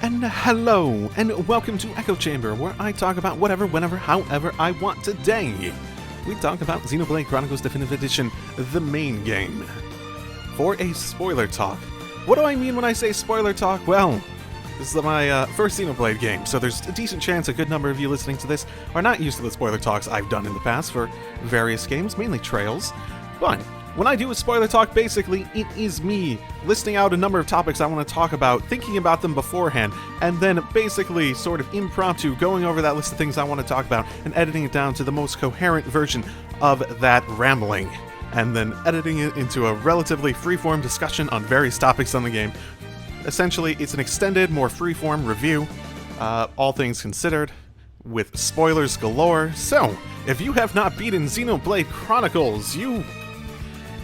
And hello, and welcome to Echochamber, where I talk about whatever, whenever, however I want. Today, we talk about Xenoblade Chronicles Definitive Edition, the main game. For a spoiler talk. What do I mean when I say spoiler talk? Well, this is my first Xenoblade game, so there's a decent chance a good number of you listening to this are not used to the spoiler talks I've done in the past for various games, mainly Trails. But when I do a spoiler talk, basically, it is me listing out a number of topics I want to talk about, thinking about them beforehand, and then basically sort of impromptu going over that list of things I want to talk about and editing it down to the most coherent version of that rambling, and then editing it into a relatively freeform discussion on various topics on the game. Essentially, it's an extended, more freeform review, all things considered, with spoilers galore. So, if you have not beaten Xenoblade Chronicles, you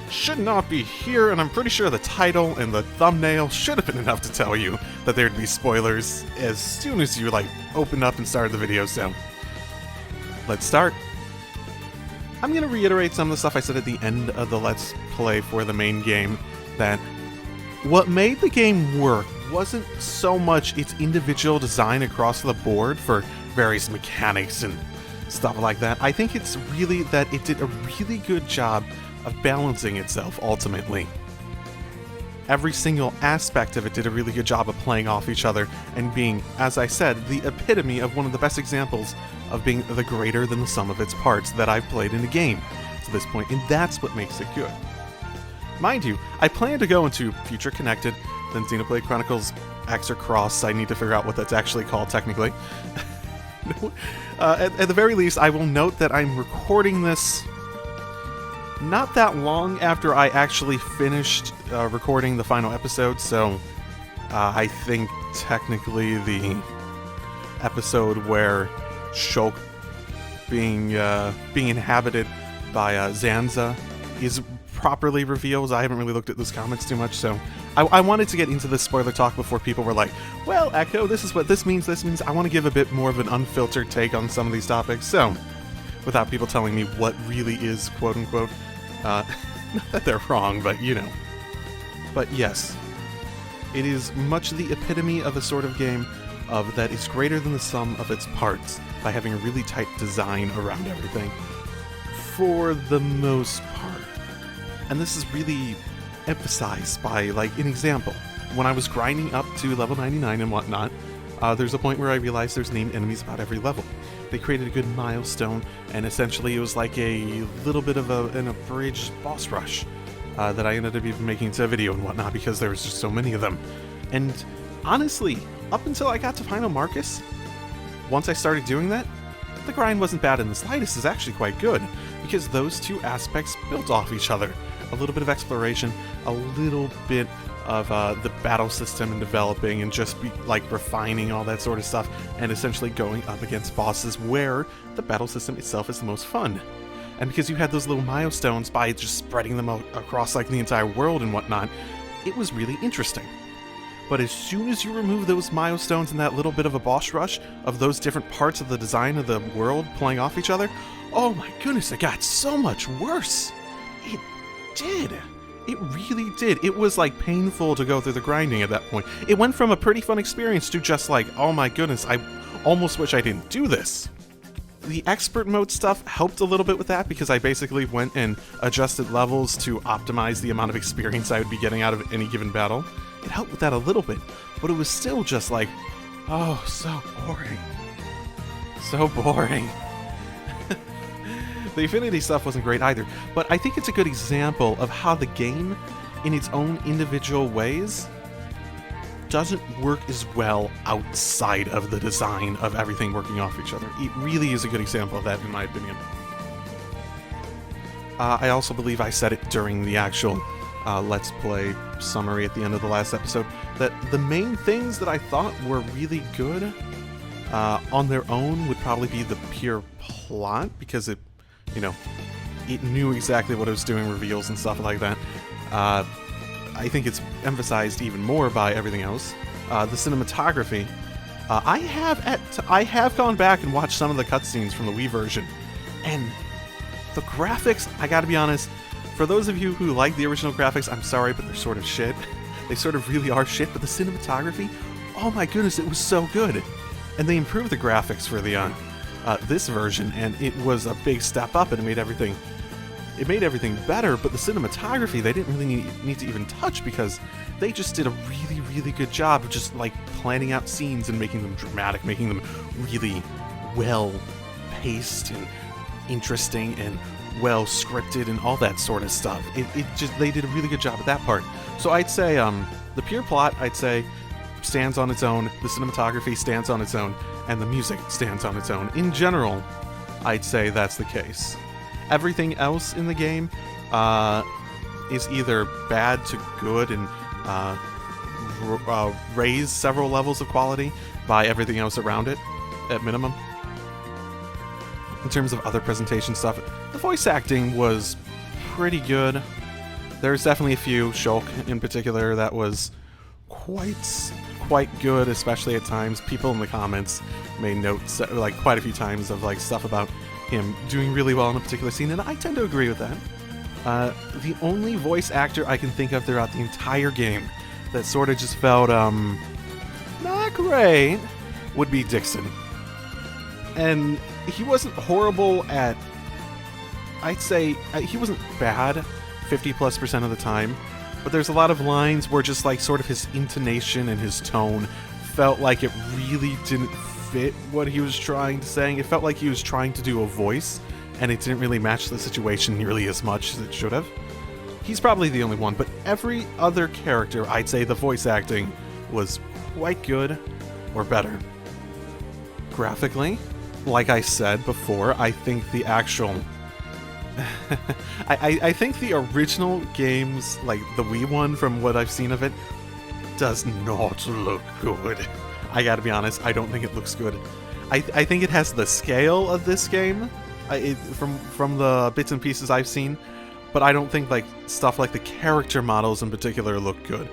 should not be here, and I'm pretty sure the title and the thumbnail should have been enough to tell you that there'd be spoilers as soon as you, opened up and started the video, so let's start. I'm going to reiterate some of the stuff I said at the end of the Let's Play for the main game, that what made the game work wasn't so much its individual design across the board for various mechanics and stuff like that. I think it's really that it did a really good job of balancing itself, ultimately. Every single aspect of it did a really good job of playing off each other and being, as I said, the epitome of one of the best examples of being the greater than the sum of its parts that I've played in a game to this point, and that's what makes it good. Mind you, I plan to go into Future Connected, then Xenoblade Chronicles X or Cross. I need to figure out what that's actually called technically. At the very least, I will note that I'm recording this not that long after I actually finished recording the final episode, so I think technically the episode where Shulk being inhabited by Zanza is properly revealed. I haven't really looked at those comics too much, so I wanted to get into this spoiler talk before people were like, well, Echo, this is what this means, I want to give a bit more of an unfiltered take on some of these topics, so without people telling me what really is quote-unquote, not that they're wrong, but you know. But yes, it is much the epitome of a sort of game of that is greater than the sum of its parts by having a really tight design around everything, for the most part. And this is really emphasized by, an example. When I was grinding up to level 99 and whatnot, there's a point where I realized there's named enemies about every level. They created a good milestone, and essentially it was like a little bit of an abridged boss rush that I ended up even making into a video and whatnot because there was just so many of them. And honestly, up until I got to Final Marcus, once I started doing that, the grind wasn't bad in the slightest. It's actually quite good, because those two aspects built off each other. A little bit of exploration, a little bit of the battle system and developing and just refining all that sort of stuff, and essentially going up against bosses where the battle system itself is the most fun. And because you had those little milestones by just spreading them across the entire world and whatnot, it was really interesting. But as soon as you remove those milestones and that little bit of a boss rush of those different parts of the design of the world playing off each other, oh my goodness, it got so much worse. It did. It really did. It was painful to go through the grinding at that point. It went from a pretty fun experience to just oh my goodness, I almost wish I didn't do this. The expert mode stuff helped a little bit with that, because I basically went and adjusted levels to optimize the amount of experience I would be getting out of any given battle. It helped with that a little bit, but it was still just oh, so boring. So boring. The Affinity stuff wasn't great either, but I think it's a good example of how the game, in its own individual ways, doesn't work as well outside of the design of everything working off each other. It really is a good example of that, in my opinion. I also believe I said it during the actual Let's Play summary at the end of the last episode, that the main things that I thought were really good on their own would probably be the pure plot, because it knew exactly what it was doing, reveals and stuff like that. I think it's emphasized even more by everything else. The cinematography. I have gone back and watched some of the cutscenes from the Wii version, and the graphics, I gotta be honest, for those of you who like the original graphics, I'm sorry, but they're sort of shit. They sort of really are shit, but the cinematography, oh my goodness, it was so good. And they improved the graphics for the this version, and it was a big step up, and it made everything better. But the cinematography, they didn't really need to even touch, because they just did a really, really good job of just like planning out scenes and making them dramatic, making them really well paced and interesting and well scripted and all that sort of stuff. They did a really good job at that part. So I'd say the pure plot, I'd say, stands on its own, the cinematography stands on its own, and the music stands on its own. In general, I'd say that's the case. Everything else in the game is either bad to good and raise several levels of quality by everything else around it, at minimum. In terms of other presentation stuff, the voice acting was pretty good. There's definitely a few, Shulk in particular, that was quite good, especially at times. People in the comments made notes, like quite a few times, of like stuff about him doing really well in a particular scene, and I tend to agree with that. The only voice actor I can think of throughout the entire game that sort of just felt not great would be Dixon. And he wasn't horrible at, I'd say, he wasn't bad 50+% of the time, but there's a lot of lines where just like sort of his intonation and his tone felt like it really didn't fit what he was trying to say. It felt like he was trying to do a voice, and it didn't really match the situation nearly as much as it should have. He's probably the only one, but every other character, I'd say the voice acting was quite good or better. Graphically, like I said before, I think the actual... I think the original games, like the Wii one, from what I've seen of it, does not look good. I gotta be honest, I don't think it looks good. I think it has the scale of this game, from the bits and pieces I've seen, but I don't think like stuff like the character models in particular look good.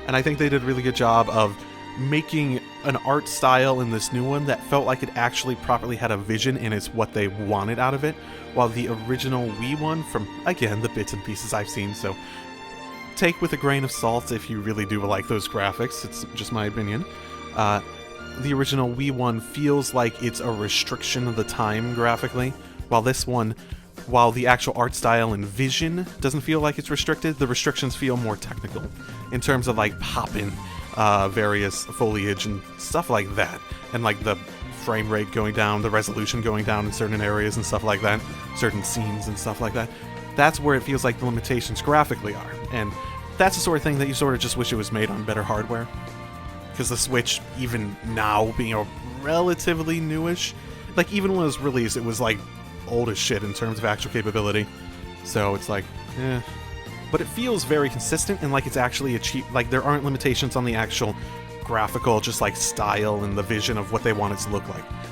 And I think they did a really good job of making an art style in this new one that felt like it actually properly had a vision, and it's what they wanted out of it, while the original Wii one, from, again, the bits and pieces I've seen, so take with a grain of salt if you really do like those graphics, it's just my opinion. The original Wii one feels like it's a restriction of the time graphically, while this one, while the actual art style and vision doesn't feel like it's restricted, the restrictions feel more technical, in terms of like popping various foliage and stuff like that, and like the frame rate going down, the resolution going down in certain areas and stuff like that, certain scenes and stuff like that. That's where it feels like the limitations graphically are, and that's the sort of thing that you sort of just wish it was made on better hardware. Because the Switch, even now being a relatively newish, like even when it was released, it was like old as shit in terms of actual capability. So it's like, eh. But it feels very consistent, and like it's actually achieved, like there aren't limitations on the actual graphical, just like style and the vision of what they want it to look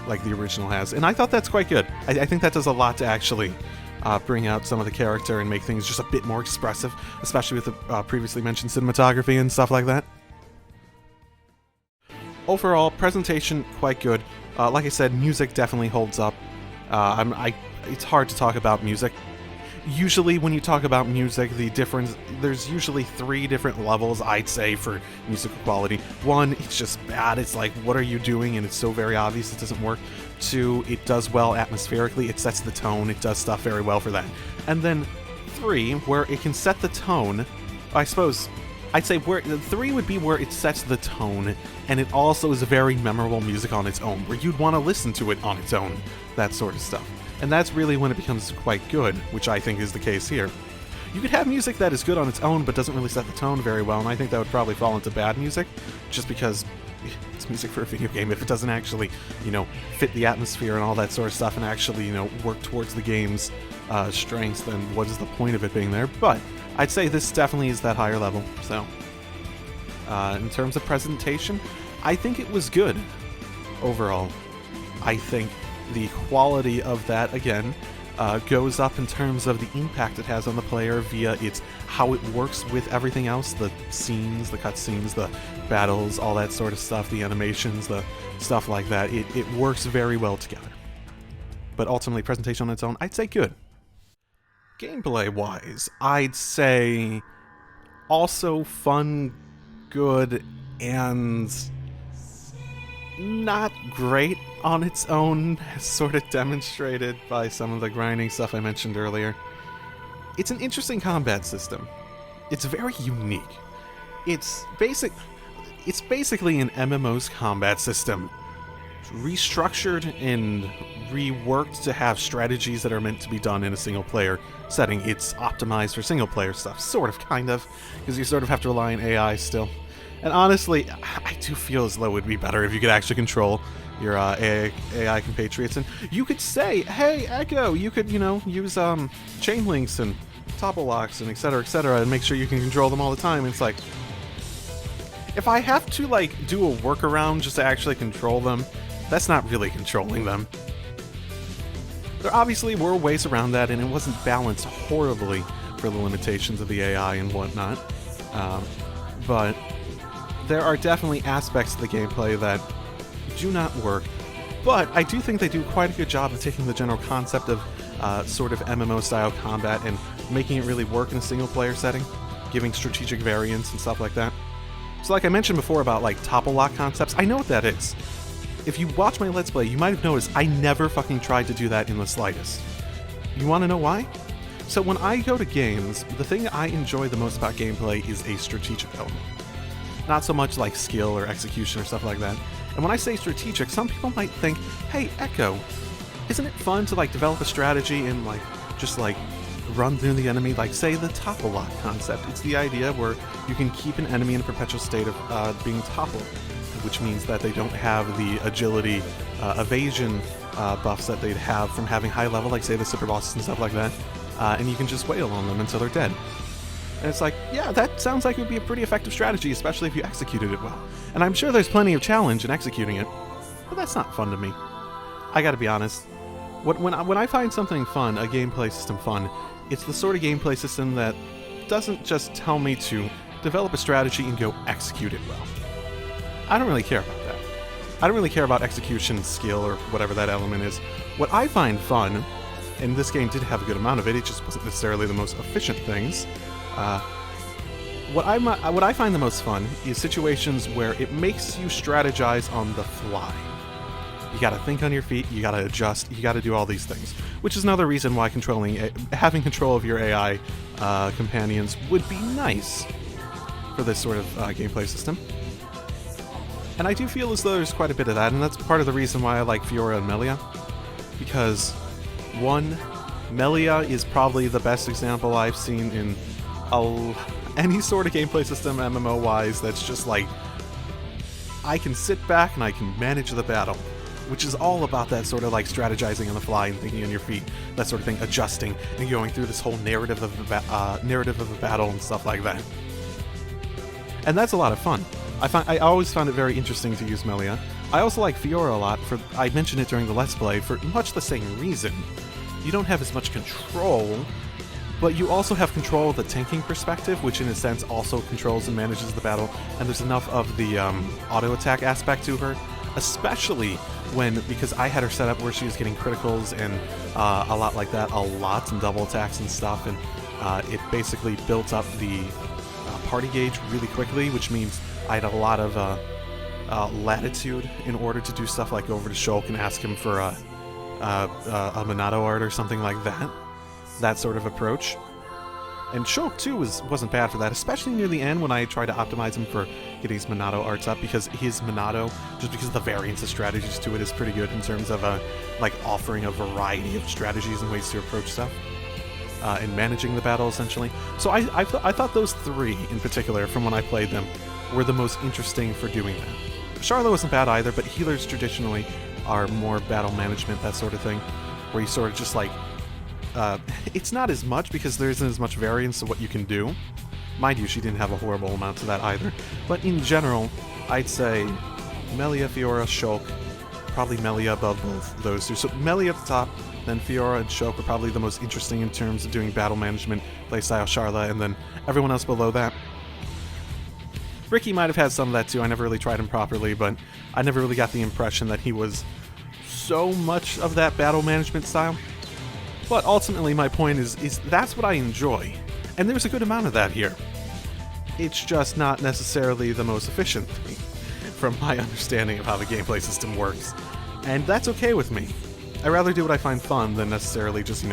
like the original has. And I thought that's quite good. I think that does a lot to actually bring out some of the character and make things just a bit more expressive, especially with the previously mentioned cinematography and stuff like that. Overall, presentation, quite good. Like I said, music definitely holds up. It's hard to talk about music. Usually when you talk about music, there's usually 3 different levels, I'd say, for musical quality. 1, it's just bad, it's like, what are you doing? And it's so very obvious it doesn't work. 2, it does well atmospherically, it sets the tone, it does stuff very well for that. And then 3, where it can set the tone, I suppose, I'd say 3 would be where it sets the tone, and it also is a very memorable music on its own, where you'd want to listen to it on its own, that sort of stuff. And that's really when it becomes quite good, which I think is the case here. You could have music that is good on its own, but doesn't really set the tone very well, and I think that would probably fall into bad music, just because it's music for a video game. If it doesn't actually, fit the atmosphere and all that sort of stuff, and actually, work towards the game's strengths, then what is the point of it being there? But I'd say this definitely is that higher level, so. In terms of presentation, I think it was good, overall. I think the quality of that, again, goes up in terms of the impact it has on the player via its how it works with everything else, the scenes, the cutscenes, the battles, all that sort of stuff, the animations, the stuff like that. It works very well together. But ultimately, presentation on its own, I'd say good. Gameplay-wise, I'd say also fun, good, and not great on its own, as sort of demonstrated by some of the grinding stuff I mentioned earlier. It's an interesting combat system. It's very unique. It's basically an MMO's combat system, restructured and reworked to have strategies that are meant to be done in a single-player setting. It's optimized for single-player stuff, sort of, kind of, because you sort of have to rely on AI still. And honestly, I do feel as though it would be better if you could actually control your AI compatriots, and you could say, hey, Echo, you could, use chain links and topple locks and etc., and make sure you can control them all the time. And it's like, if I have to, do a workaround just to actually control them, that's not really controlling them. There obviously were ways around that, and it wasn't balanced horribly for the limitations of the AI and whatnot. But there are definitely aspects of the gameplay that do not work. But I do think they do quite a good job of taking the general concept of sort of MMO-style combat and making it really work in a single-player setting, giving strategic variance and stuff like that. So like I mentioned before about topple lock concepts, I know what that is. If you watch my Let's Play, you might have noticed I never fucking tried to do that in the slightest. You want to know why? So when I go to games, the thing I enjoy the most about gameplay is a strategic element. Not so much skill or execution or stuff like that. And when I say strategic, some people might think, hey, Echo, isn't it fun to develop a strategy and just run through the enemy, say the topple lock concept. It's the idea where you can keep an enemy in a perpetual state of being toppled, which means that they don't have the agility, evasion buffs that they'd have from having high level, say the super bosses and stuff like that, and you can just wail on them until they're dead. And it's yeah, that sounds like it would be a pretty effective strategy, especially if you executed it well. And I'm sure there's plenty of challenge in executing it, but that's not fun to me. I gotta be honest. When I find something fun, a gameplay system fun, it's the sort of gameplay system that doesn't just tell me to develop a strategy and go execute it well. I don't really care about that. I don't really care about execution, skill, or whatever that element is. What I find fun, and this game did have a good amount of it, it just wasn't necessarily the most efficient things. What I find the most fun is situations where it makes you strategize on the fly. You gotta think on your feet, you gotta adjust, you gotta do all these things. Which is another reason why having control of your AI companions would be nice for this sort of gameplay system. And I do feel as though there's quite a bit of that, and that's part of the reason why I like Fiora and Melia. Because, one, Melia is probably the best example I've seen in any sort of gameplay system, MMO-wise, that's just I can sit back and I can manage the battle. Which is all about that sort of strategizing on the fly and thinking on your feet, that sort of thing, adjusting and going through this whole narrative of the battle and stuff like that. And that's a lot of fun. I always found it very interesting to use Melia. I also like Fiora a lot, I mentioned it during the Let's Play, for much the same reason. You don't have as much control, but you also have control of the tanking perspective, which in a sense also controls and manages the battle, and there's enough of the auto-attack aspect to her, especially because I had her set up where she was getting criticals and a lot like that, and double attacks and stuff, and it basically built up the party gauge really quickly, which means I had a lot of latitude in order to do stuff like go over to Shulk and ask him for a Monado art or something like that. That sort of approach. And Shulk, too, wasn't bad for that, especially near the end when I tried to optimize him for getting his Monado arts up, because his Monado, just because of the variance of strategies to it, is pretty good in terms of offering a variety of strategies and ways to approach stuff. And managing the battle, essentially. So I thought those three, in particular, from when I played them, were the most interesting for doing that. Charlotte wasn't bad either, but healers traditionally are more battle management, that sort of thing, where you sort of just it's not as much because there isn't as much variance to what you can do. Mind you, she didn't have a horrible amount to that either. But in general, I'd say Melia, Fiora, Shulk, probably Melia above both those two. So Melia at the top, then Fiora and Shulk are probably the most interesting in terms of doing battle management, playstyle Charla, and then everyone else below that. Ricky might have had some of that too. I never really tried him properly, but I never really got the impression that he was so much of that battle management style. But ultimately, my point is that's what I enjoy, and there's a good amount of that here. It's just not necessarily the most efficient thing. from my understanding of how the gameplay system works. And that's okay with me. I'd rather do what I find fun than necessarily just,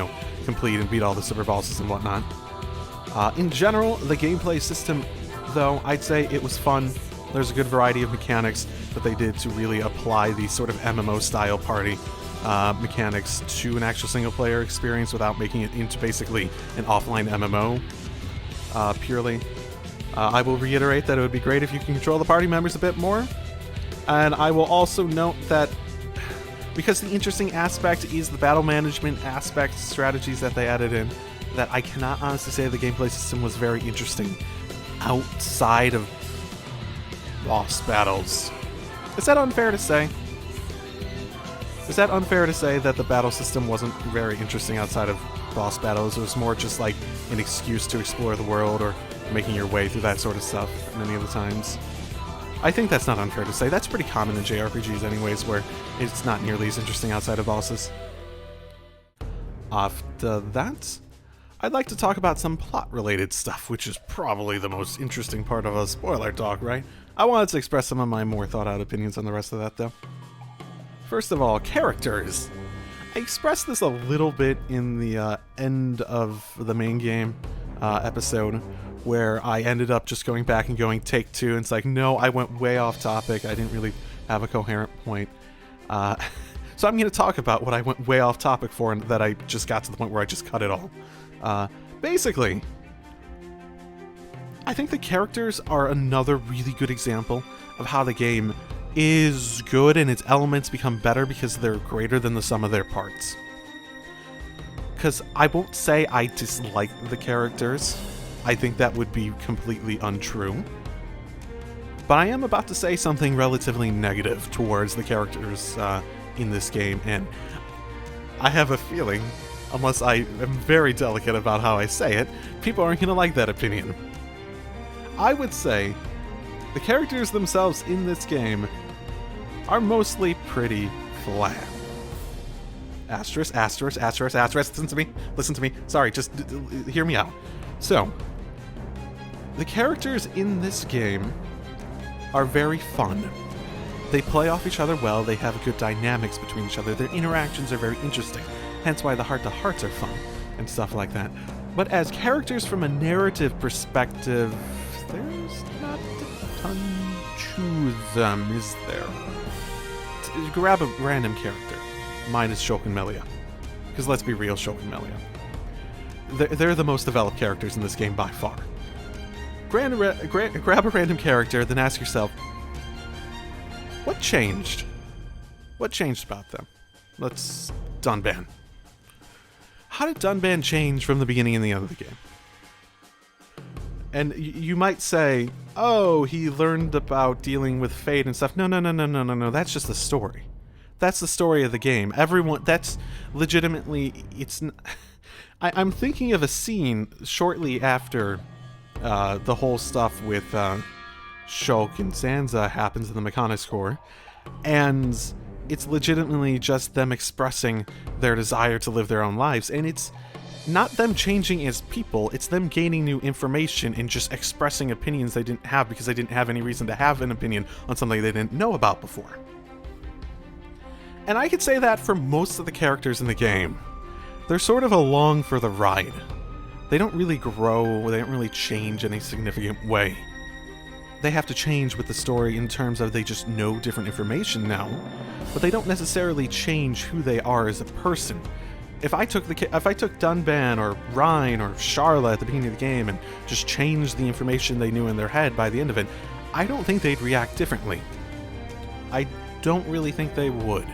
complete and beat all the super bosses and whatnot. In general, the gameplay system, though, I'd say it was fun. There's a good variety of mechanics that they did to really apply these sort of MMO-style party mechanics to an actual single-player experience without making it into basically an offline MMO purely. I will reiterate that it would be great if you can control the party members a bit more. And I will also note that because the interesting aspect is the battle management aspect strategies that they added in, that I cannot honestly say the gameplay system was very interesting outside of boss battles. Is that unfair to say? Is that unfair to say that the battle system wasn't very interesting outside of boss battles? It was more just like an excuse to explore the world or making your way through that sort of stuff many of the times. I think that's not unfair to say. That's pretty common in JRPGs anyways, where it's not nearly as interesting outside of bosses. After that, I'd like to talk about some plot-related stuff, which is probably the most interesting part of a spoiler talk, right? I wanted to express some of my more thought-out opinions on the rest of that, though. First of all, characters. I expressed this a little bit in the end of the main game episode, where I ended up just going back and going take two, and it's like, no, I went way off topic. I didn't really have a coherent point. So I'm going to talk about what I went way off topic for, and that I just got to the point where I just cut it all. Basically, I think the characters are another really good example of how the game is good and its elements become better because they're greater than the sum of their parts. Because I won't say I dislike the characters. I think that would be completely untrue. But I am about to say something relatively negative towards the characters in this game, and I have a feeling, unless I am very delicate about how I say it, people aren't going to like that opinion. I would say the characters themselves in this game are mostly pretty flat. Asterisk, asterisk, asterisk, asterisk, listen to me, sorry, just hear me out. So, the characters in this game are very fun. They play off each other well, they have good dynamics between each other, their interactions are very interesting, hence why the heart-to-hearts are fun, and stuff like that. But as characters from a narrative perspective, there's not a ton to them, is there? Grab a random character. Mine is Shulk and Melia. Because let's be real, Shulk and Melia. They're the most developed characters in this game by far. Grab a random character, then ask yourself, what changed? What changed about them? Let's... Dunban. How did Dunban change from the beginning and the end of the game? And you might say, oh, he learned about dealing with fate and stuff. No, that's just the story. That's the story of the game. That's legitimately... I'm thinking of a scene shortly after the whole stuff with Shulk and Sansa happens in the Mechanics Corps, and it's legitimately just them expressing their desire to live their own lives, and it's not them changing as people, it's them gaining new information and just expressing opinions they didn't have because they didn't have any reason to have an opinion on something they didn't know about before. And I could say that for most of the characters in the game. They're sort of along for the ride. They don't really grow, they don't really change in a significant way. They have to change with the story in terms of they just know different information now, but they don't necessarily change who they are as a person. If I took Dunban or Rhine or Charla at the beginning of the game and just changed the information they knew in their head by the end of it, I don't think they'd react differently. I don't really think they would.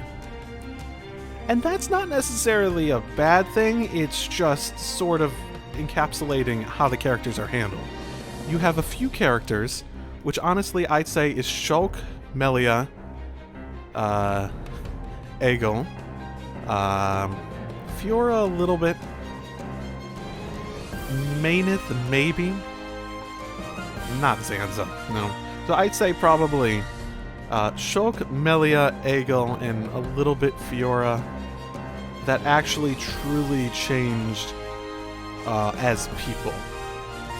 And that's not necessarily a bad thing, it's just sort of encapsulating how the characters are handled. You have a few characters, which honestly I'd say is Shulk, Melia, Egil, Fiora a little bit, Mainith maybe, not Zanza, no. So I'd say probably Shulk, Melia, Egil, and a little bit Fiora that actually truly changed as people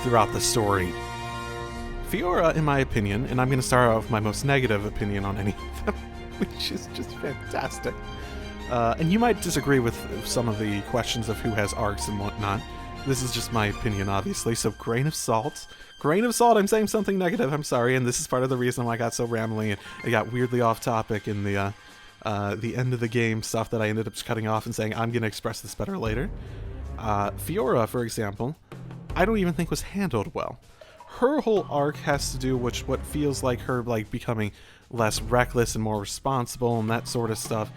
throughout the story. Fiora, in my opinion, and I'm going to start out with my most negative opinion on any of them, which is just fantastic. And you might disagree with some of the questions of who has arcs and whatnot. This is just my opinion, obviously, so grain of salt. Grain of salt, I'm saying something negative, I'm sorry, and this is part of the reason why I got so rambling and it got weirdly off topic in the end of the game stuff that I ended up just cutting off and saying, I'm going to express this better later. Fiora, for example, I don't even think was handled well. Her whole arc has to do with what feels like her becoming less reckless and more responsible and that sort of stuff.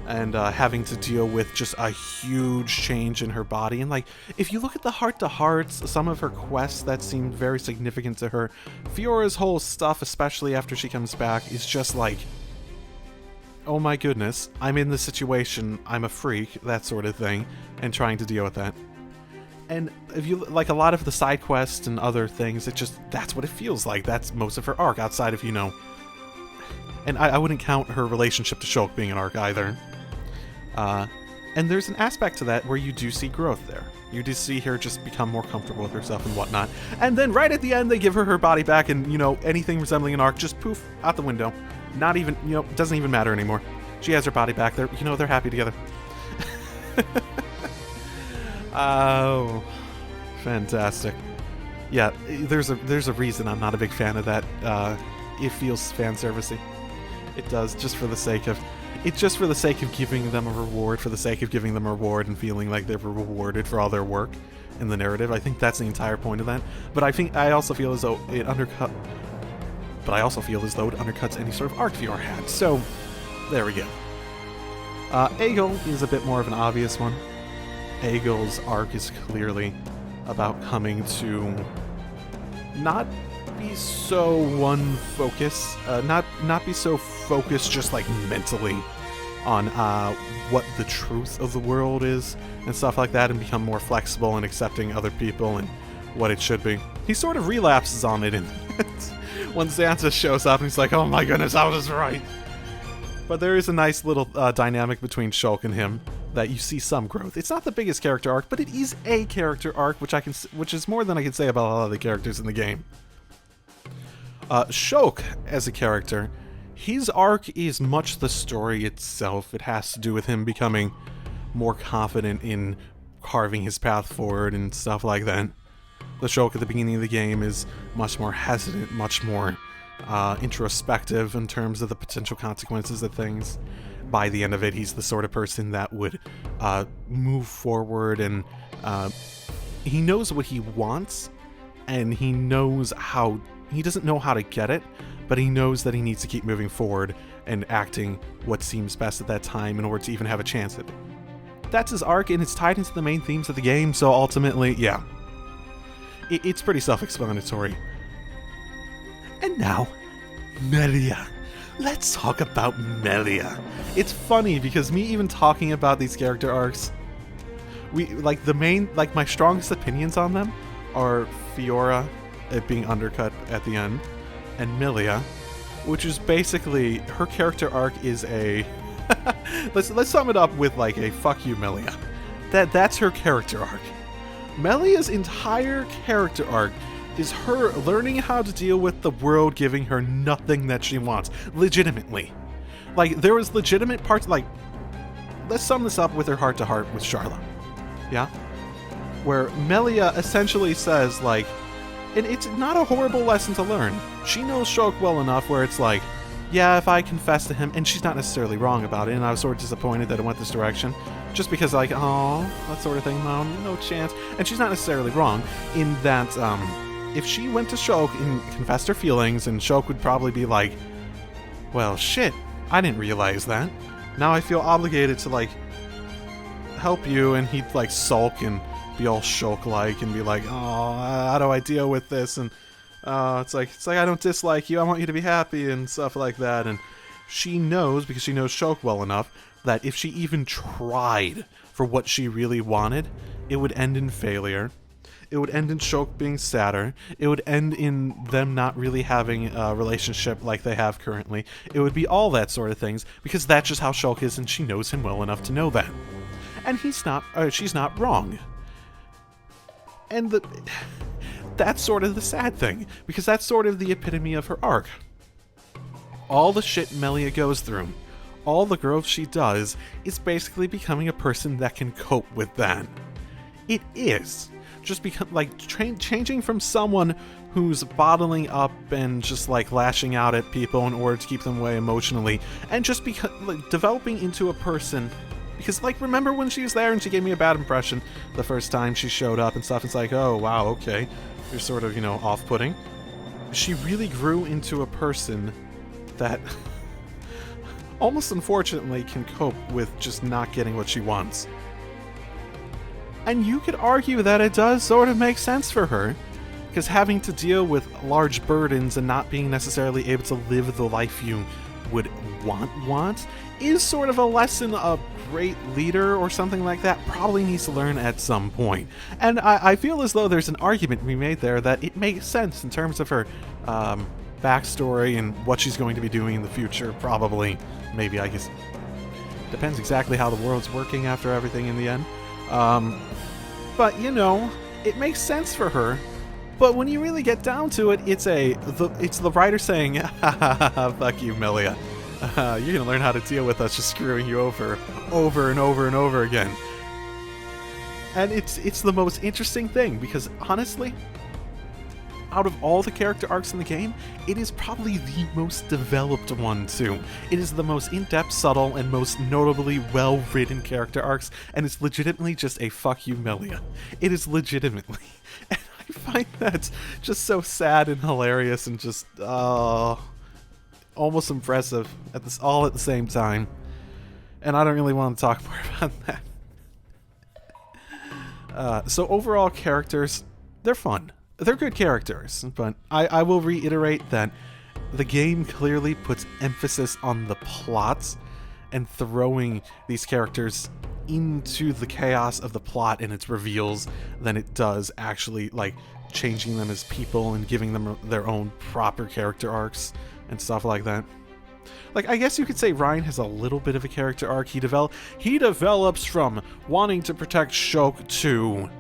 And having to deal with just a huge change in her body. And if you look at the heart-to-hearts, some of her quests that seemed very significant to her, Fiora's whole stuff, especially after she comes back, is just oh my goodness, I'm in this situation, I'm a freak, that sort of thing, and trying to deal with that. And if you a lot of the side quests and other things, that's what it feels like. That's most of her arc, outside of, and I wouldn't count her relationship to Shulk being an arc either. And there's an aspect to that where you do see growth there. You do see her just become more comfortable with herself and whatnot. And then right at the end, they give her body back and, anything resembling an arc, just poof, out the window. Not even, doesn't even matter anymore. She has her body back. They're happy together. Oh, fantastic. Yeah, there's a reason I'm not a big fan of that. It feels fan servicey. It does, just for the sake of giving them a reward, for the sake of giving them a reward and feeling like they were rewarded for all their work in the narrative. I think that's the entire point of that. But I also feel as though it undercuts any sort of arc Fiora had. So, there we go. Egil is a bit more of an obvious one. Egil's arc is clearly about coming to not be so one focus, not be so focused just mentally on what the truth of the world is and stuff like that, and become more flexible and accepting other people and what it should be. He sort of relapses on it when Xantha shows up and he's like, oh my goodness, I was right. But there is a nice little dynamic between Shulk and him that you see some growth. It's not the biggest character arc, but it is a character arc, which is more than I can say about a lot of the characters in the game. Shulk, as a character, his arc is much the story itself. It has to do with him becoming more confident in carving his path forward and stuff like that. The Shulk at the beginning of the game is much more hesitant, much more introspective in terms of the potential consequences of things. By the end of it, he's the sort of person that would move forward, and he knows what he wants, and he knows how. He doesn't know how to get it, but he knows that he needs to keep moving forward and acting what seems best at that time in order to even have a chance at it. That's his arc, and it's tied into the main themes of the game, so ultimately, yeah. It's pretty self-explanatory. And now, Melia. Let's talk about Melia. It's funny because me even talking about these character arcs, my strongest opinions on them are Fiora, it being undercut at the end, and Melia, which is basically her character arc is a let's sum it up with a fuck you Melia. That's her character arc. Melia's entire character arc is her learning how to deal with the world giving her nothing that she wants, legitimately. There was legitimate parts, let's sum this up with her heart-to-heart with Charlotte, yeah? Where Melia essentially says, and it's not a horrible lesson to learn. She knows Shulk well enough where it's yeah, if I confess to him, and she's not necessarily wrong about it, and I was sort of disappointed that it went this direction, just because oh, that sort of thing, no chance. And she's not necessarily wrong in that, if she went to Shulk and confessed her feelings, and Shulk would probably be well, shit, I didn't realize that. Now I feel obligated to, help you, and he'd, sulk and be all Shulk-like and be oh, how do I deal with this? And, it's like, I don't dislike you, I want you to be happy, and stuff like that. And she knows, because she knows Shulk well enough, that if she even tried for what she really wanted, it would end in failure. It would end in Shulk being sadder. It would end in them not really having a relationship like they have currently. It would be all that sort of things, because that's just how Shulk is, and she knows him well enough to know that. And she's not wrong. And that's sort of the sad thing, because that's sort of the epitome of her arc. All the shit Melia goes through, all the growth she does, is basically becoming a person that can cope with that. It is. Just become like changing from someone who's bottling up and just like lashing out at people in order to keep them away emotionally, and just developing into a person. Because, like, remember when she was there and she gave me a bad impression the first time she showed up and stuff? It's like, oh, wow, okay. You're sort of, off-putting. She really grew into a person that almost unfortunately can cope with just not getting what she wants. And you could argue that it does sort of make sense for her, because having to deal with large burdens and not being necessarily able to live the life you would want is sort of a lesson a great leader or something like that probably needs to learn at some point. And I feel as though there's an argument to be made there that it makes sense in terms of her backstory and what she's going to be doing in the future, probably. Maybe, I guess. Depends exactly how the world's working after everything in the end. But, it makes sense for her. But when you really get down to it, it's the writer saying, fuck you, Melia. You're gonna learn how to deal with us just screwing you over and over again. And it's the most interesting thing, because honestly, out of all the character arcs in the game, it is probably the most developed one too. It is the most in-depth, subtle, and most notably well-written character arcs, and it's legitimately just a fuck you, Melia. It is legitimately. And I find that just so sad and hilarious and just, almost impressive all at the same time. And I don't really want to talk more about that. So overall, characters, they're fun. They're good characters, but I will reiterate that the game clearly puts emphasis on the plots and throwing these characters into the chaos of the plot and its reveals than it does actually, like, changing them as people and giving them their own proper character arcs and stuff like that. Like, I guess you could say Ryan has a little bit of a character arc. He develops from wanting to protect Shulk to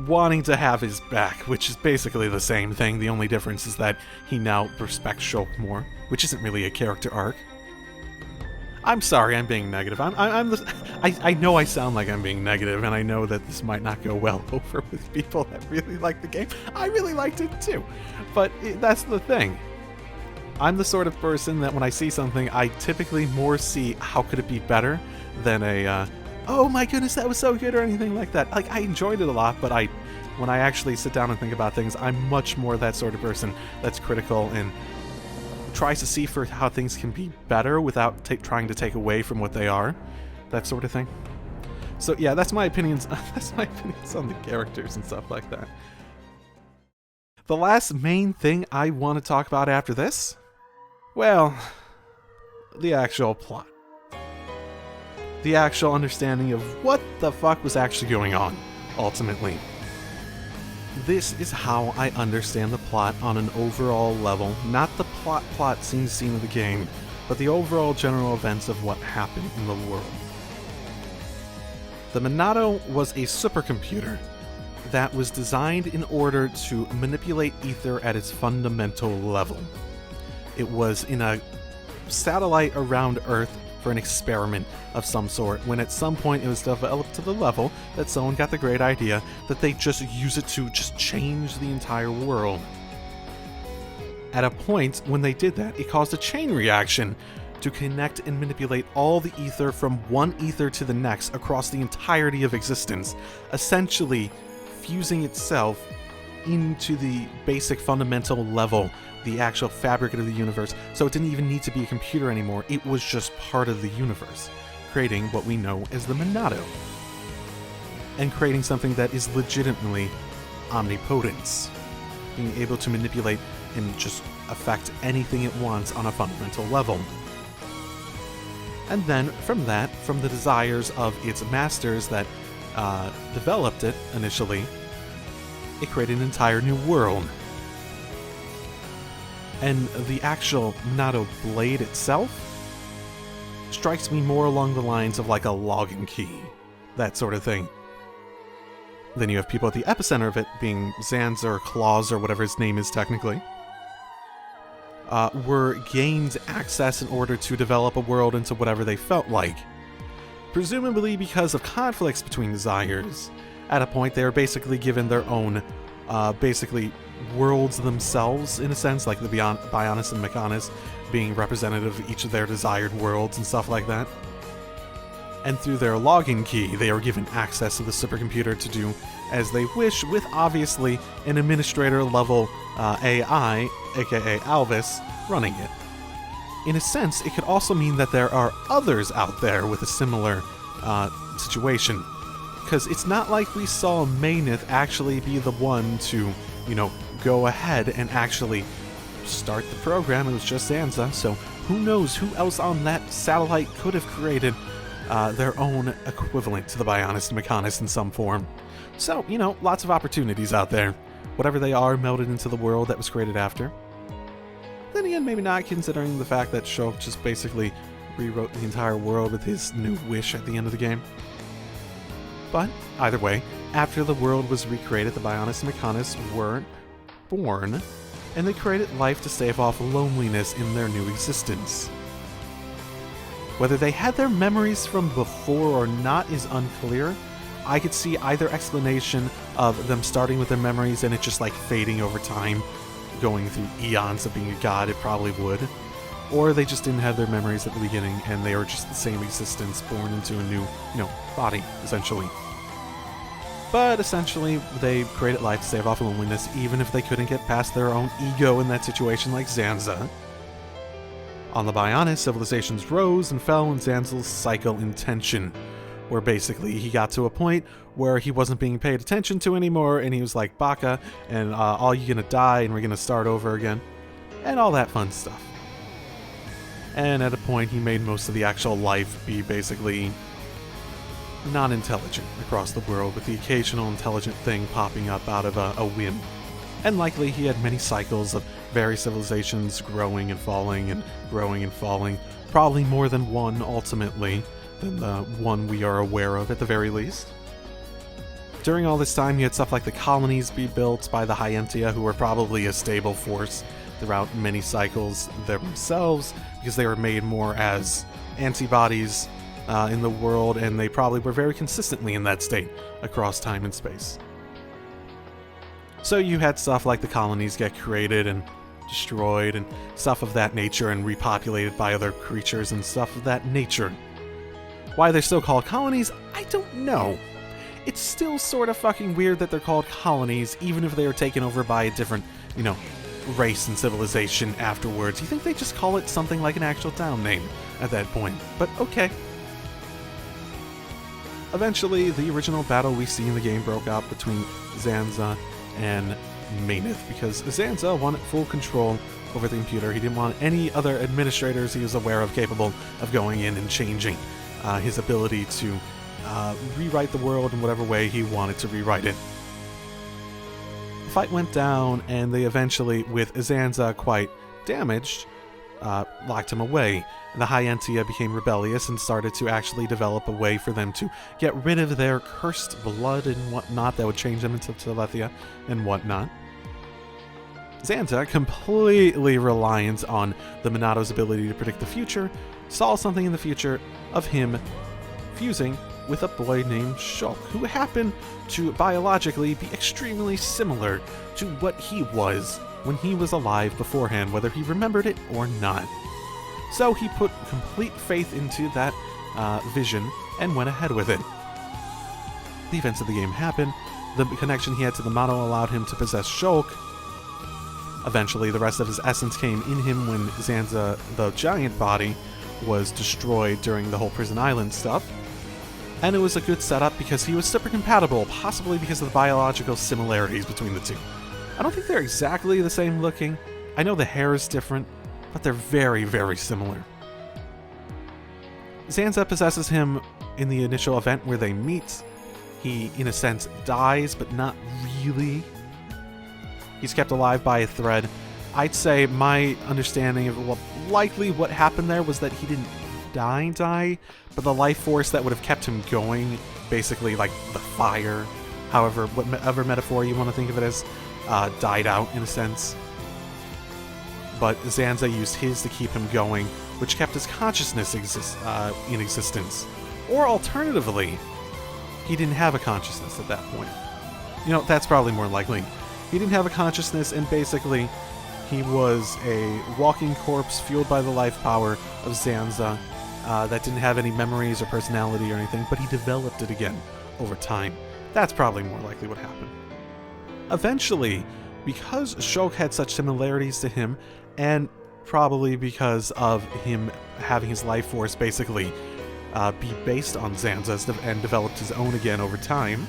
wanting to have his back, which is basically the same thing. The only difference is that he now respects Shulk more, which isn't really a character arc. I'm sorry, I'm being negative. I know I sound like I'm being negative, and I know that this might not go well over with people that really like the game. I really liked it too, but that's the thing. I'm the sort of person that when I see something, I typically more see how could it be better than a, oh my goodness, that was so good, or anything like that. Like, I enjoyed it a lot, but when I actually sit down and think about things, I'm much more that sort of person that's critical and tries to see for how things can be better without trying to take away from what they are. That sort of thing. So yeah, that's my opinions. That's my opinions on the characters and stuff like that. The last main thing I want to talk about after this, well, the actual plot. The actual understanding of what the fuck was actually going on, ultimately. This is how I understand the plot on an overall level, not the plot scene of the game, but the overall general events of what happened in the world. The Monado was a supercomputer that was designed in order to manipulate ether at its fundamental level. It was in a satellite around Earth for an experiment of some sort, when at some point it was developed to the level that someone got the great idea that they just use it to just change the entire world. At a point when they did that, it caused a chain reaction to connect and manipulate all the ether from one ether to the next across the entirety of existence, essentially fusing itself into the basic fundamental level, the actual fabric of the universe, so it didn't even need to be a computer anymore. It was just part of the universe, creating what we know as the Monado, and creating something that is legitimately omnipotence, being able to manipulate and just affect anything it wants on a fundamental level. And then from the desires of its masters that developed it initially, it created an entire new world. And the actual Monado blade itself strikes me more along the lines of like a login key, that sort of thing. Then you have people at the epicenter of it, being Zanza or Claus or whatever his name is technically, were gained access in order to develop a world into whatever they felt like. Presumably because of conflicts between desires. At a point, they were basically given their own, basically, worlds themselves, in a sense, like the Bionis and Mechanis being representative of each of their desired worlds and stuff like that. And through their login key, they are given access to the supercomputer to do as they wish, with obviously an administrator-level AI, aka Alvis, running it. In a sense, it could also mean that there are others out there with a similar situation, because it's not like we saw Maynith actually be the one to, go ahead and actually start the program. It was just Zanza, so who knows who else on that satellite could have created their own equivalent to the Bionis and Mechanis in some form. So, lots of opportunities out there. Whatever they are, melded into the world that was created after. Then again, maybe not, considering the fact that Shulk just basically rewrote the entire world with his new wish at the end of the game. But, either way, after the world was recreated, the Bionis and Mechanis were born, and they created life to stave off loneliness in their new existence. Whether they had their memories from before or not is unclear. I could see either explanation of them starting with their memories and it just like fading over time, going through eons of being a god. It probably would. Or they just didn't have their memories at the beginning and they were just the same existence born into a new, body, essentially. But essentially, they created life to stave off loneliness even if they couldn't get past their own ego in that situation like Zanza. On the Bionis, civilizations rose and fell in Zanza's cycle in tension, where basically he got to a point where he wasn't being paid attention to anymore, and he was like, Baka, and all you gonna die, and we're gonna start over again, and all that fun stuff. And at a point, he made most of the actual life be basically non-intelligent across the world, with the occasional intelligent thing popping up out of a whim. And likely he had many cycles of various civilizations growing and falling and growing and falling, probably more than one ultimately, than the one we are aware of at the very least. During all this time, you had stuff like the colonies be built by the Hyentia, who were probably a stable force throughout many cycles themselves, because they were made more as antibodies in the world, and they probably were very consistently in that state across time and space. So you had stuff like the colonies get created and destroyed and stuff of that nature, and repopulated by other creatures and stuff of that nature. Why they're still called colonies, I don't know. It's still sort of fucking weird that they're called colonies, even if they are taken over by a different, race and civilization afterwards. You think they just call it something like an actual town name at that point, but okay. Eventually, the original battle we see in the game broke out between Zanza and Maynith, because Zanza wanted full control over the computer. He didn't want any other administrators he was aware of capable of going in and changing his ability to rewrite the world in whatever way he wanted to rewrite it. The fight went down, and they eventually, with Zanza quite damaged, locked him away. The Hyentia became rebellious and started to actually develop a way for them to get rid of their cursed blood and whatnot that would change them into Telethia and whatnot. Zanza, completely reliant on the Monado's ability to predict the future, saw something in the future of him fusing with a boy named Shulk, who happened to biologically be extremely similar to what he was when he was alive beforehand, whether he remembered it or not. So he put complete faith into that vision and went ahead with it. The events of the game happened. The connection he had to the model allowed him to possess Shulk. Eventually, the rest of his essence came in him when Zanza, the giant body, was destroyed during the whole Prison Island stuff. And it was a good setup because he was super compatible, possibly because of the biological similarities between the two. I don't think they're exactly the same looking. I know the hair is different, but they're very, very similar. Zanza possesses him in the initial event where they meet. He, in a sense, dies, but not really. He's kept alive by a thread. I'd say my understanding of likely what happened there was that he didn't die, but the life force that would have kept him going, basically like the fire, however, whatever metaphor you want to think of it as, died out in a sense. But Zanza used his to keep him going, which kept his consciousness in existence. Or alternatively, he didn't have a consciousness at that point. You know, that's probably more likely. He didn't have a consciousness, and basically, he was a walking corpse fueled by the life power of Zanza that didn't have any memories or personality or anything, but he developed it again over time. That's probably more likely what happened. Eventually, because Shulk had such similarities to him, and probably because of him having his life force basically be based on Zanza's and developed his own again over time,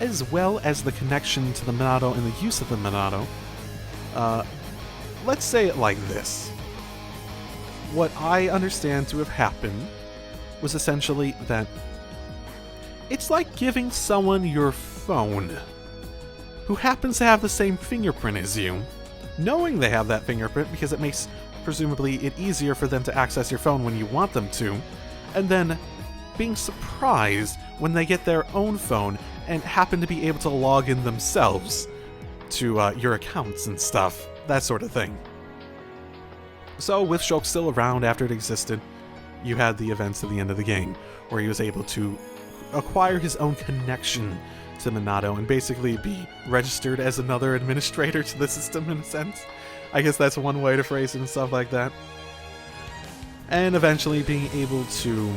as well as the connection to the Monado and the use of the Monado, let's say it like this. What I understand to have happened was essentially that it's like giving someone your phone who happens to have the same fingerprint as you, knowing they have that fingerprint because it makes, presumably, it easier for them to access your phone when you want them to, and then being surprised when they get their own phone and happen to be able to log in themselves to your accounts and stuff, that sort of thing. So, with Shulk still around after it existed, you had the events at the end of the game, where he was able to acquire his own connection to Monado and basically be registered as another administrator to the system in a sense. I guess that's one way to phrase it and stuff like that. And eventually being able to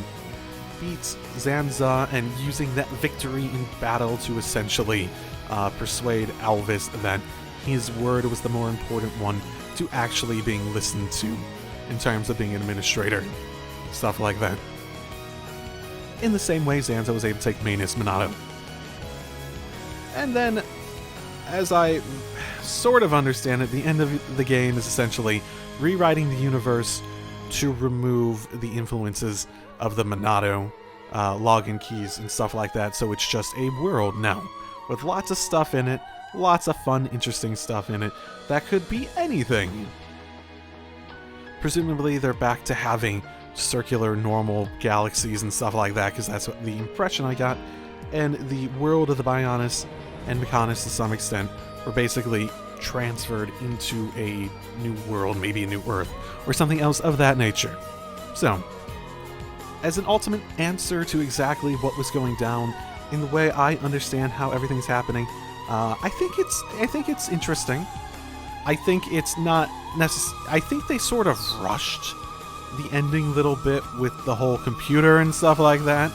beat Zanza and using that victory in battle to essentially persuade Alvis that his word was the more important one to actually being listened to in terms of being an administrator. Stuff like that. In the same way, Zanza was able to take Manus Monado. And then, as I sort of understand it, the end of the game is essentially rewriting the universe to remove the influences of the Monado, login keys and stuff like that, so it's just a world now, with lots of stuff in it, lots of fun, interesting stuff in it, that could be anything. Presumably they're back to having circular, normal galaxies and stuff like that, because that's what the impression I got, and the world of the Bionis and Mechonis to some extent were basically transferred into a new world, maybe a new Earth, or something else of that nature. So, as an ultimate answer to exactly what was going down, in the way I understand how everything's happening, I think it's interesting. I think it's not I think they sort of rushed the ending little bit with the whole computer and stuff like that,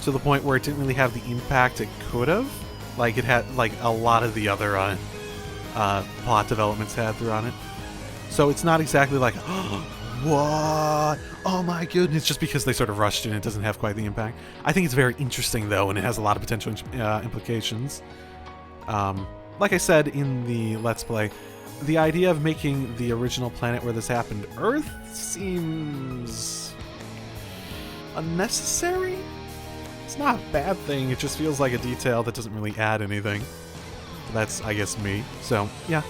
to the point where it didn't really have the impact it could have, like it had, like a lot of the other plot developments had throughout it. So it's not exactly like, oh, what? Oh my goodness, just because they sort of rushed it and it doesn't have quite the impact. I think it's very interesting though, and it has a lot of potential implications. Like I said in the Let's Play, the idea of making the original planet where this happened Earth seems unnecessary. It's not a bad thing, it just feels like a detail that doesn't really add anything. That's, I guess, me. So, yeah.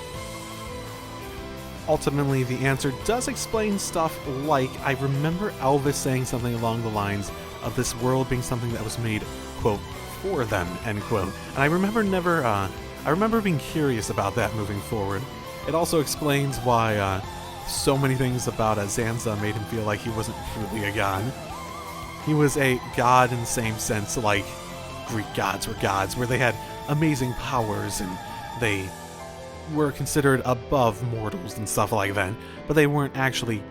Ultimately, the answer does explain stuff like, I remember Alvis saying something along the lines of this world being something that was made, quote, for them, end quote. And I remember being curious about that moving forward. It also explains why so many things about Zanza made him feel like he wasn't truly a god. He was a god in the same sense like Greek gods were gods, where they had amazing powers and they were considered above mortals and stuff like that, but they weren't actually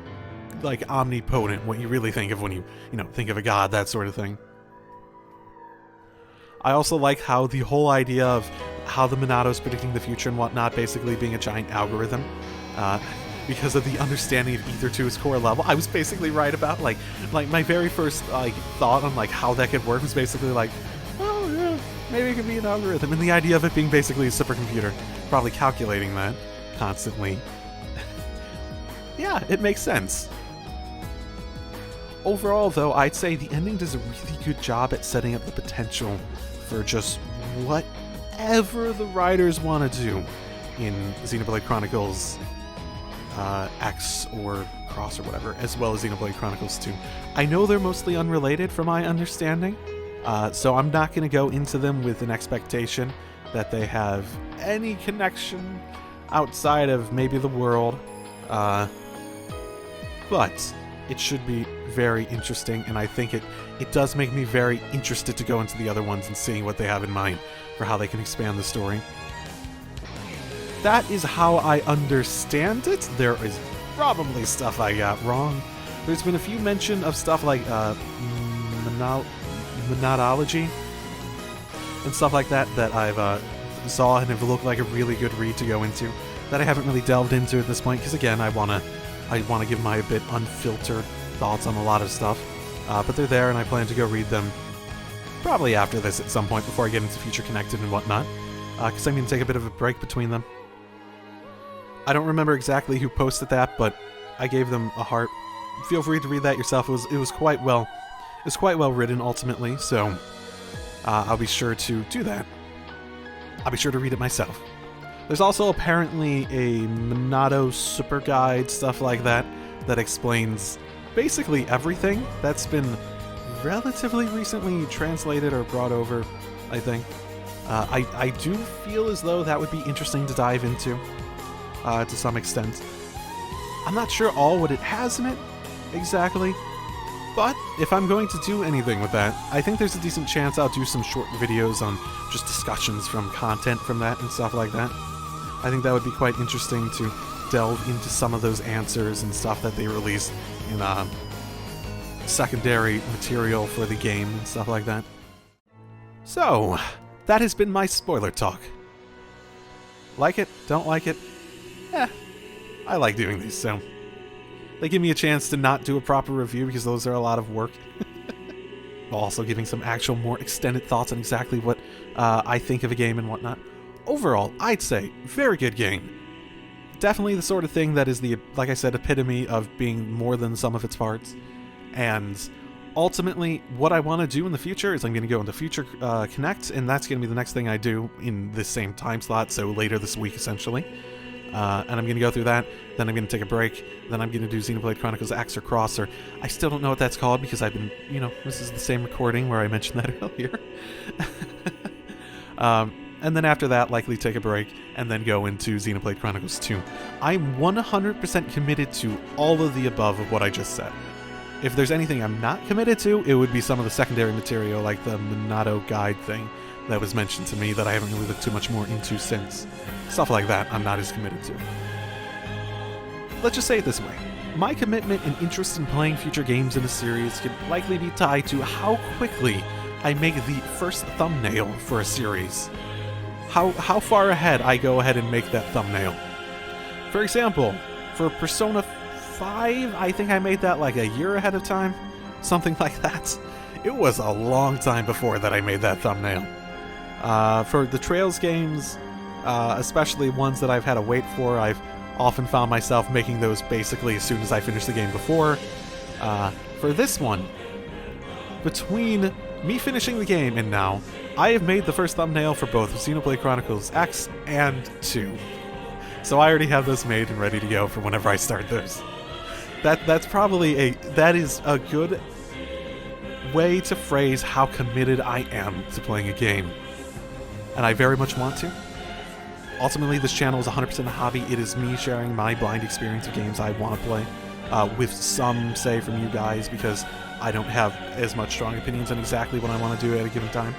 like omnipotent, what you really think of when you think of a god, that sort of thing. I also like how the whole idea of how the Monado's predicting the future and whatnot basically being a giant algorithm, because of the understanding of Ether to its core level. I was basically right about like my very first thought on how that could work was basically like, oh yeah, maybe it could be an algorithm, and the idea of it being basically a supercomputer, probably calculating that constantly. Yeah, it makes sense. Overall, though, I'd say the ending does a really good job at setting up the potential for just whatever the writers want to do in Xenoblade Chronicles X or Cross or whatever, as well as Xenoblade Chronicles 2. I know they're mostly unrelated from my understanding, So I'm not going to go into them with an expectation that they have any connection outside of maybe the world. But it should be very interesting, and I think it does make me very interested to go into the other ones and seeing what they have in mind for how they can expand the story. That is how I understand it. There is probably stuff I got wrong. There's been a few mention of stuff like monadology and stuff like that that I've saw and have looked like a really good read to go into that I haven't really delved into at this point, because again, I want to give my a bit unfiltered thoughts on a lot of stuff. But they're there, and I plan to go read them probably after this at some point before I get into Future Connected and whatnot, because I'm going to take a bit of a break between them. I don't remember exactly who posted that, but I gave them a heart. Feel free to read that yourself. It was quite well written ultimately, so I'll be sure to do that. I'll be sure to read it myself. There's also apparently a Monado super guide, stuff like that explains basically everything that's been relatively recently translated or brought over, I think. I do feel as though that would be interesting to dive into to some extent. I'm not sure all what it has in it exactly, but if I'm going to do anything with that, I think there's a decent chance I'll do some short videos on just discussions from content from that and stuff like that. I think that would be quite interesting to delve into some of those answers and stuff that they released in secondary material for the game and stuff like that. So, that has been my spoiler talk. Like it? Don't like it? I like doing these, so they give me a chance to not do a proper review because those are a lot of work. While also giving some actual more extended thoughts on exactly what I think of a game and whatnot. Overall, I'd say, very good game. Definitely the sort of thing that is the, like I said, epitome of being more than the sum of its parts. And ultimately, what I want to do in the future is I'm going to go into Future Connect, and that's going to be the next thing I do in this same time slot, so later this week, essentially. And I'm going to go through that, then I'm going to take a break, then I'm going to do Xenoblade Chronicles X or Cross, or I still don't know what that's called because I've been, this is the same recording where I mentioned that earlier. And then after that, likely take a break, and then go into Xenoblade Chronicles 2. I'm 100% committed to all of the above of what I just said. If there's anything I'm not committed to, it would be some of the secondary material, like the Monado guide thing that was mentioned to me that I haven't really looked too much more into since. Stuff like that I'm not as committed to. Let's just say it this way. My commitment and interest in playing future games in the series could likely be tied to how quickly I make the first thumbnail for a series. How far ahead I go ahead and make that thumbnail. For example, for Persona 5, I think I made that like a year ahead of time. Something like that. It was a long time before that I made that thumbnail. For the Trails games, especially ones that I've had to wait for, I've often found myself making those basically as soon as I finish the game before. For this one, between me finishing the game and now, I have made the first thumbnail for both Xenoblade Chronicles X and 2. So I already have those made and ready to go for whenever I start those. That's probably that is a good way to phrase how committed I am to playing a game. And I very much want to. Ultimately, this channel is 100% a hobby. It is me sharing my blind experience of games I want to play, with some say from you guys, because I don't have as much strong opinions on exactly what I want to do at a given time.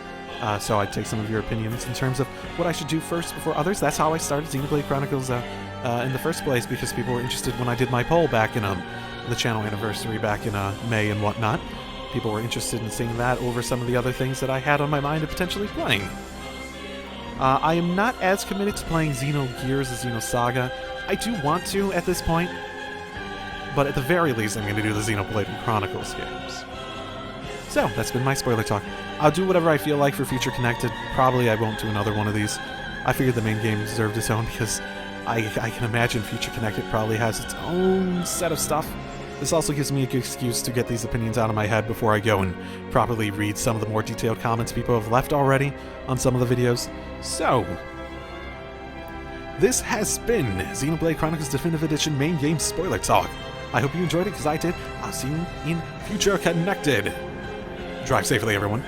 So I'd take some of your opinions in terms of what I should do first before others. That's how I started Xenoblade Chronicles in the first place, because people were interested when I did my poll back in the channel anniversary back in May and whatnot. People were interested in seeing that over some of the other things that I had on my mind of potentially playing. I am not as committed to playing Xenogears as Xenosaga. I do want to at this point, but at the very least I'm going to do the Xenoblade Chronicles games. So, that's been my spoiler talk. I'll do whatever I feel like for Future Connected. Probably I won't do another one of these. I figured the main game deserved its own because I can imagine Future Connected probably has its own set of stuff. This also gives me a good excuse to get these opinions out of my head before I go and properly read some of the more detailed comments people have left already on some of the videos. So, this has been Xenoblade Chronicles Definitive Edition main game spoiler talk. I hope you enjoyed it because I did. I'll see you in Future Connected. Drive safely, everyone.